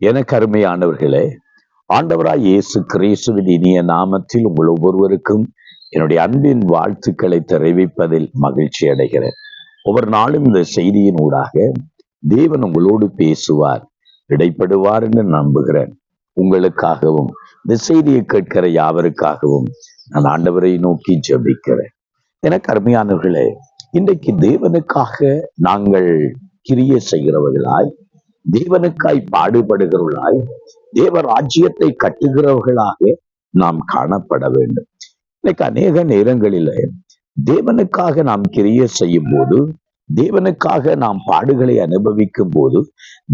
எனக்கு அருமையானவர்களே, ஆண்டவராய் இயேசு கிறிஸ்துவின் இனிய நாமத்தில் உங்கள் ஒவ்வொருவருக்கும் என்னுடைய அன்பின் வாழ்த்துக்களை தெரிவிப்பதில் மகிழ்ச்சி அடைகிறேன். ஒவ்வொரு நாளும் இந்த செய்தியின் ஊடாக தேவன் உங்களோடு பேசுவார், இடைப்படுவார் என்று நம்புகிறேன். உங்களுக்காகவும் இந்த செய்தியை கேட்கிற யாவருக்காகவும் நான் ஆண்டவரை நோக்கி ஜெபிக்கிறேன். எனக்கு அருமையானவர்களே, இன்றைக்கு தேவனுக்காக நாங்கள் கிரியை செய்கிறவர்களாய், தேவனுக்காய் பாடுபடுகிறவர்களாய், தேவ ராஜ்யத்தை கட்டுகிறவர்களாக நாம் காணப்பட வேண்டும். இன்னைக்கு அநேக நேரங்களில தேவனுக்காக நாம் கிரியை செய்யும் போது, தேவனுக்காக நாம் பாடுகளை அனுபவிக்கும் போது,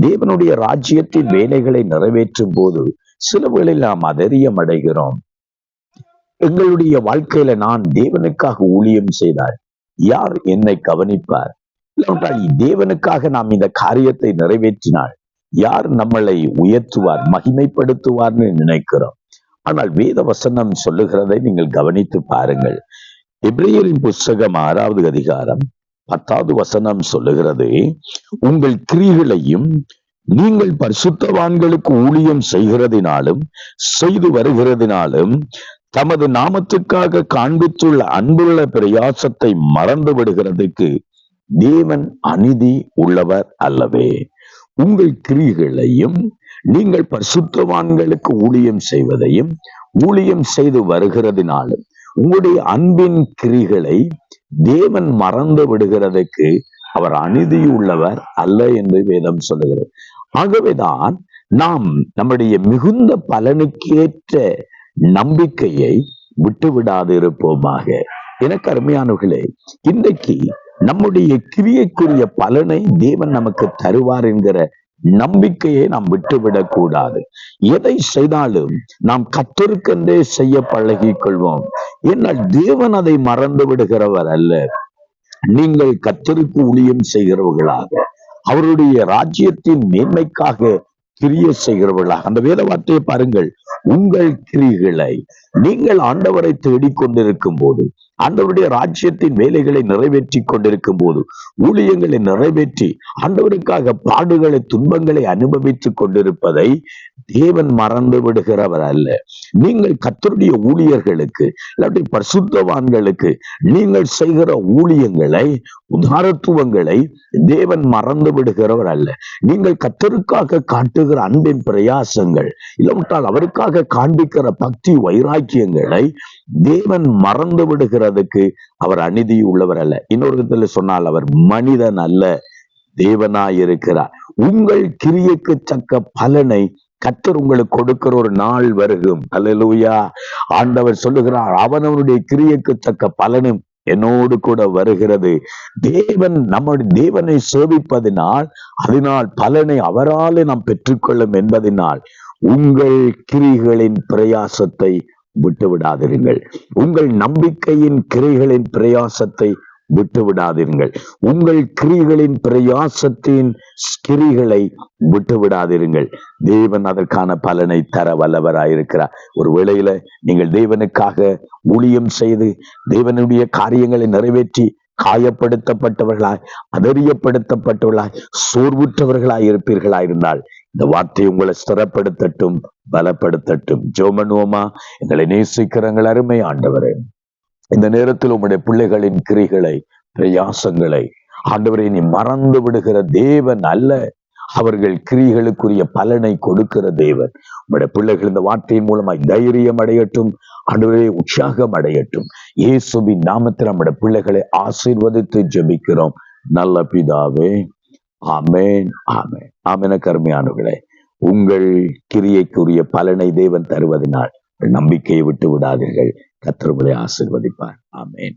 தேவனுடைய ராஜ்யத்தின் வேலைகளை நிறைவேற்றும் போது சில வேளையில் நாம் அதரியம் அடைகிறோம். எங்களுடைய வாழ்க்கையில நான் தேவனுக்காக ஊழியம் செய்தால் யார் என்னை கவனிப்பார்? தேவனுக்காக நாம் இந்த காரியத்தை நிறைவேற்றினால் யார் நம்மளை உயர்த்துவார், மகிமைப்படுத்துவார்னு நினைக்கிறோம். ஆனால் வேத வசனம் சொல்லுகிறதை நீங்கள் கவனித்து பாருங்கள். எபிரேயரின் புஸ்தகம் 6வது அதிகாரம் 10வது வசனம் சொல்லுகிறது, உங்கள் கிரியைகளையும் நீங்கள் பரிசுத்தவான்களுக்கு ஊழியம் செய்கிறதினாலும் செய்து வருகிறதினாலும் தமது நாமத்துக்காக காண்பித்துள்ள அன்புள்ள பிரயாசத்தை மறந்து விடுகிறதுக்கு தேவன் அநீதி உள்ளவர் அல்லவே. உங்கள் கிரியைகளையும் நீங்கள் பரிசுத்தவான்களுக்கு ஊழியம் செய்வதையும் ஊழியம் செய்து வருகிறதினாலும் உங்களுடைய அன்பின் கிரிகளை தேவன் மறந்து விடுகிறதுக்கு அவர் அநீதி உள்ளவர் அல்ல என்று வேதம் சொல்லுகிறது. ஆகவேதான் நாம் நம்முடைய மிகுந்த பலனுக்கேற்ற நம்பிக்கையை விட்டுவிடாது இருப்போமாக. எனக்கு அருமையானவர்களே, இன்றைக்கு நம்முடைய கிரியைக்குரிய பலனை தேவன் நமக்கு தருவார் என்கிற நம்பிக்கையை நாம் விட்டுவிடக் கூடாது. எதை செய்தாலும் நாம் கர்த்தருக்கென்றே செய்ய பழகிக் கொள்வோம். ஏனால் தேவன் அதை மறந்து விடுகிறவர் அல்ல. நீங்கள் கர்த்தருக்கு ஊழியம் செய்கிறவர்களாக, அவருடைய ராஜ்யத்தின் மேன்மைக்காக கிரியை செய்கிறவர்களாக, அந்த வேத வார்த்தையை பாருங்கள், உங்கள் கிரிகளை நீங்கள் ஆண்டவரை தேடிக்கொண்டிருக்கும் போது, ஆண்டவருடைய ராஜ்யத்தின் வேலைகளை நிறைவேற்றி கொண்டிருக்கும் போது, ஊழியங்களை நிறைவேற்றி ஆண்டவருக்காக பாடுகளை துன்பங்களை அனுபவித்துக் கொண்டிருப்பதை தேவன் மறந்து விடுகிறவர் அல்ல. நீங்கள் கர்த்தருடைய ஊழியர்களுக்கு இல்லாட்டி பரிசுத்தவான்களுக்கு நீங்கள் செய்கிற ஊழியங்களை, உதாரத்துவங்களை தேவன் மறந்து விடுகிறவர் அல்ல. நீங்கள் கர்த்தருக்காக காட்டுகிற அன்பின் பிரயாசங்கள், இல்லாவிட்டால் அவருக்காக காண்பிக்கிற பக்தி வைராக்கியங்களை தேவன் மறந்து விடுகிறதுக்கு அவர் அநீதி உள்ளவர் அல்ல. இன்னொரு விதத்துல சொன்னால் அவர் மனிதன் அல்ல, தேவனாய் இருக்கிறார். உங்கள் கிரியைக்கு தக்க பலனை கர்த்தர் உங்களுக்கு கொடுக்கிற ஒரு நாள் வருகும். அல்லேலூயா. ஆண்டவர் சொல்லுகிறார், அவனவனுடைய கிரியைக்கு தக்க பலனும் என்னோடு கூட வருகிறது. தேவனை சேவிப்பதினால் அதனால் பலனை அவராலே நாம் பெற்றுக்கொள்ளும் என்பதனால் உங்கள் கிரிகளின் பிரயாசத்தை விட்டு விடாதீர்கள். உங்கள் நம்பிக்கையின் கிரிகளின் பிரயாசத்தை விட்டு விடாதீர்கள். உங்கள் கிரிகளின் பிரயாசத்தின் கிரிகளை விட்டு விடாதீர்கள். தேவன் அதற்கான பலனை தர வல்லவராயிருக்கிறார். ஒரு வேளையில நீங்கள் தேவனுக்காக ஊழியம் செய்து தேவனுடைய காரியங்களை நிறைவேற்றி காயப்படுத்தப்பட்டவர்களாய், அதறியப்படுத்தப்பட்டவர்களாய், சோர்வுற்றவர்களாய் இருப்பீர்களாயிருந்தால் இந்த வார்த்தை உங்களை ஸ்திரப்படுத்தட்டும், பலப்படுத்தட்டும். ஜெபம். எங்களை நேசிக்கிறங்கள் அருமை ஆண்டவரே, இந்த நேரத்தில் உங்களுடைய பிள்ளைகளின் கிரிகளை பிரயாசங்களை ஆண்டவரை நீ மறந்து விடுகிற தேவன் அல்ல, அவர்கள் கிரிகளுக்குரிய பலனை கொடுக்கிற தேவன். உங்களுடைய பிள்ளைகள் இந்த வார்த்தையின் மூலமாய் தைரியம் அடையட்டும், ஆண்டவரே உற்சாகம் அடையட்டும். இயேசுவின் நாமத்தில் நம்முடைய பிள்ளைகளை ஆசீர்வதித்து ஜெபிக்கிறோம் நல்ல பிதாவே. ஆமென், ஆமென், ஆமென். கருமையானவர்களே, உங்கள் கிரியைக்குரிய பலனை தேவன் தருவதனால் நம்பிக்கையை விட்டு விடாதீர்கள். கர்த்தர் உங்களை ஆசீர்வதிப்பார். ஆமென்.